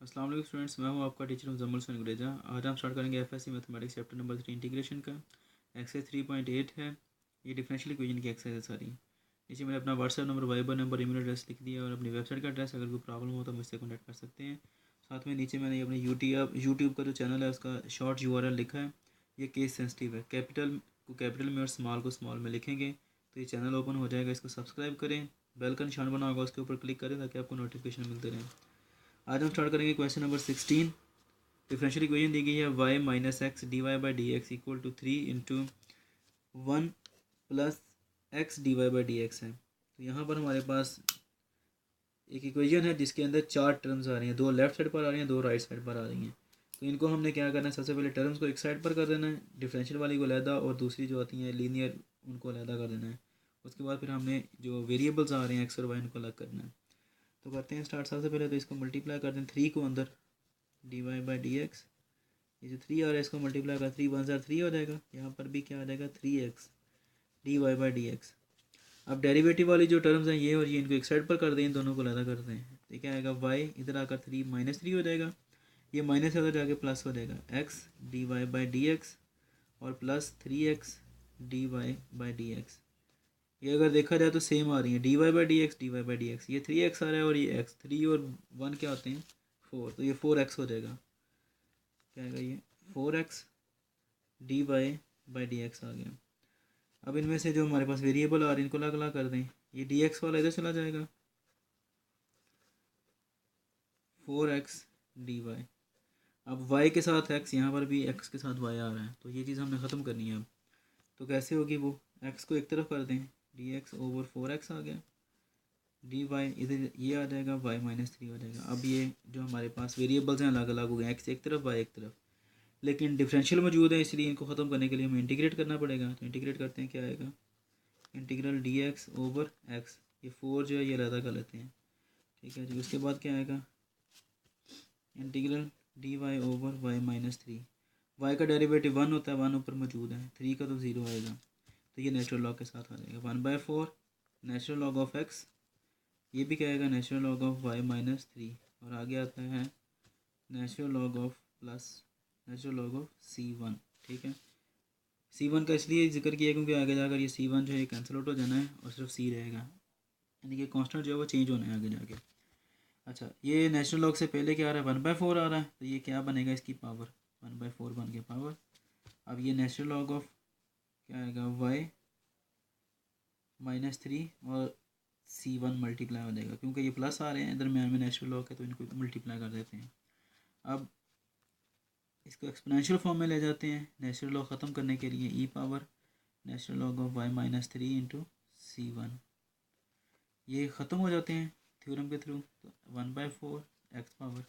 अस्सलाम वालेकुम स्टूडेंट्स, मैं हूं आपका टीचर मुजम्मिल हुसैन गुरेजा। आज हम स्टार्ट करेंगे FSc mathematics chapter number 3 integration का। एक्सरसाइज 3.8 है। ये डिफरेंशियल इक्वेशन की एक्सरसाइज है सारी। नीचे मैंने अपना WhatsApp number, Viber number, email address लिख दिया और अपनी वेबसाइट का एड्रेस। अगर कोई प्रॉब्लम हो तो मुझसे कॉन्टैक्ट कर सकते हैं। साथ में नीचे मैंने अपने यूट्यूब का जो चैनल है उसका शॉर्ट URL लिखा है। ये केस सेंसिटिव है, कैपिटल को कैपिटल में और स्मॉल को स्मॉल में लिखेंगे तो ये चैनल ओपन हो जाएगा। इसको सब्सक्राइब करें, बेल का निशान बना होगा उसके ऊपर क्लिक करें ताकि आपको नोटिफिकेशन मिलते रहें। आज हम स्टार्ट करेंगे क्वेश्चन नंबर 16। डिफरेंशियल इक्वेशन दी गई है y minus x D Y by D x equal to 3 into 1 plus x D Y by D x है। तो यहाँ पर हमारे पास एक इक्वेशन है जिसके अंदर 4 टर्म्स आ रही हैं, 2 लेफ्ट साइड पर आ रही हैं, 2 राइट साइड पर आ रही हैं। तो इनको हमने क्या करना है, सबसे पहले टर्म्स को एक साइड पर कर देना है, डिफरेंशियल वाली को अलहदा और दूसरी जो आती हैं लीनियर उनको अलहदा कर देना है। उसके बाद फिर हमने जो वेरिएबल्स आ रहे हैं एक्स और वाई उनको अलग करना है। तो करते हैं स्टार्ट। सबसे पहले तो इसको मल्टीप्लाई कर दें 3 को अंदर d Y by D x. ये जो 3 आ रहा है इसको मल्टीप्लाई कर 3 1 3 हो जाएगा। यहाँ पर भी क्या आ जाएगा 3x D Y by D x. अब डेरिवेटिव वाली जो टर्म्स हैं ये और ये, इनको एक साइड पर कर दें, इन दोनों को अलग कर दें। तो क्या आएगा y इधर आकर 3 -3 हो जाएगा। ये माइनस उधर जाके प्लस हो जाएगा x D Y by D X और plus 3x D Y by D x. ये अगर देखा जाए तो सेम आ रही है, D Y by D X D Y by D x. ये 3x आ रहा है और ये x, 3 और 1 क्या होते हैं 4, तो ये 4x हो जाएगा। क्या आएगा ये 4x D Y by D X आ गया। अब इनमें से जो हमारे पास वेरिएबल आ रही है इनको अलग अलग कर दें। ये डी एक्स वाला इधर चला जाएगा, 4x डी वाई। अब y के साथ x, यहाँ पर भी x के साथ y आ रहा है, तो ये चीज़ हमने ख़त्म करनी है अब। तो कैसे होगी वो, x को एक तरफ कर दें, डी एक्स ओवर 4x आ गया, डी वाई इधर ये आ जाएगा, y -3 हो जाएगा। अब ये जो हमारे पास वेरिएबल्स हैं अलग अलग हो गए, x एक तरफ y एक तरफ, लेकिन डिफरेंशियल मौजूद है इसलिए इनको ख़त्म करने के लिए हमें इंटीग्रेट करना पड़ेगा। तो इंटीग्रेट करते हैं, क्या आएगा integral D x over x. ये 4 जो है ये अलग कर लेते हैं, ठीक है जी। उसके बाद क्या आएगा integral d y over y -3। Y का डेरिवेटिव 1 होता है, 1 ऊपर मौजूद है, 3 का तो 0 आएगा, तो ये नेचुरल लॉग के साथ आ जाएगा। 1/4 नेचुरल लॉग ऑफ एक्स, ये भी क्या आएगा नेचुरल लॉग ऑफ वाई -3, और आगे आता है natural log of plus natural log of C1। ठीक है, C1 का इसलिए जिक्र किया क्योंकि आगे जाकर ये C1 जो है कैंसिल आउट हो जाना है और सिर्फ C रहेगा, यानी कि कांस्टेंट जो है वो चेंज होना है आगे जाके। अच्छा, ये नेचुरल लॉग से पहले क्या आ रहा है 1/4 आ रहा है, तो ये क्या बनेगा इसकी पावर 1/4 बन के पावर। अब ये नेचुरल लॉग ऑफ क्या आएगा y -3 और C1 मल्टीप्लाई हो जाएगा, क्योंकि ये प्लस आ रहे हैं दरम्यान में नेचुरल लॉग है तो इनको मल्टीप्लाई कर देते हैं। अब इसको एक्सपोनेंशियल फॉर्म में ले जाते हैं नेचुरल लॉग ख़त्म करने के लिए, e power natural log of y -3 into C1। ये ख़त्म हो जाते हैं थ्योरम के थ्रू, तो 1/4 एक्स पावर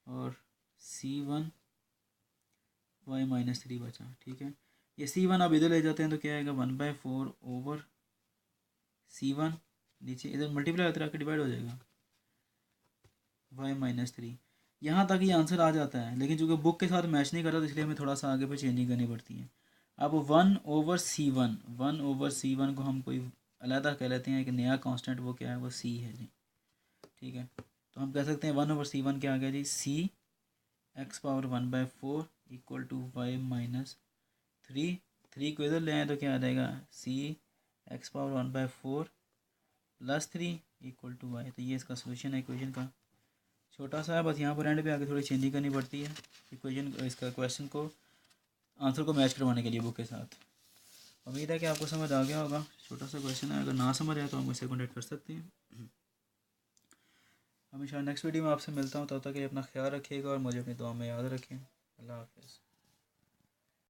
और C1 y -3 बचा। ठीक है, ये C1 अब इधर ले जाते हैं तो क्या आएगा 1/4 ओवर C1, नीचे इधर मल्टीप्लाई होता है डिवाइड हो जाएगा y -3। यहाँ तक ये आंसर आ जाता है, लेकिन चूँकि बुक के साथ मैच नहीं कर रहा तो इसलिए हमें थोड़ा सा आगे पे चेंजिंग करनी पड़ती है। अब 1/C1 को हम कोई अलहदा कह लेते हैं, एक नया कांस्टेंट, वो क्या है वो C है जी। ठीक है, तो हम कह सकते हैं 1/C1 क्या आ गया जी C x power 1/4 equal to y -3। 3 को इधर ले आए तो क्या आ जाएगा C x power 1/4 plus 3 equal to y। तो ये इसका सोल्यूशन है इक्वेशन का। छोटा सा है, बस यहाँ पर एंड पे आके थोड़ी चेंजिंग करनी पड़ती है इक्वेशन, इसका क्वेश्चन को आंसर को मैच करवाने के लिए बुक के साथ। उम्मीद है कि आपको समझ आ गया होगा। छोटा सा क्वेश्चन है, अगर ना समझ आए तो आप मुझसे कॉन्टेक्ट कर सकते हैं। हमेशा नेक्स्ट वीडियो में आपसे मिलता हूँ, तब तक के लिए अपना ख्याल रखिएगा और मुझे अपनी दुआ में याद रखें। अल्लाह हाफ़िज़।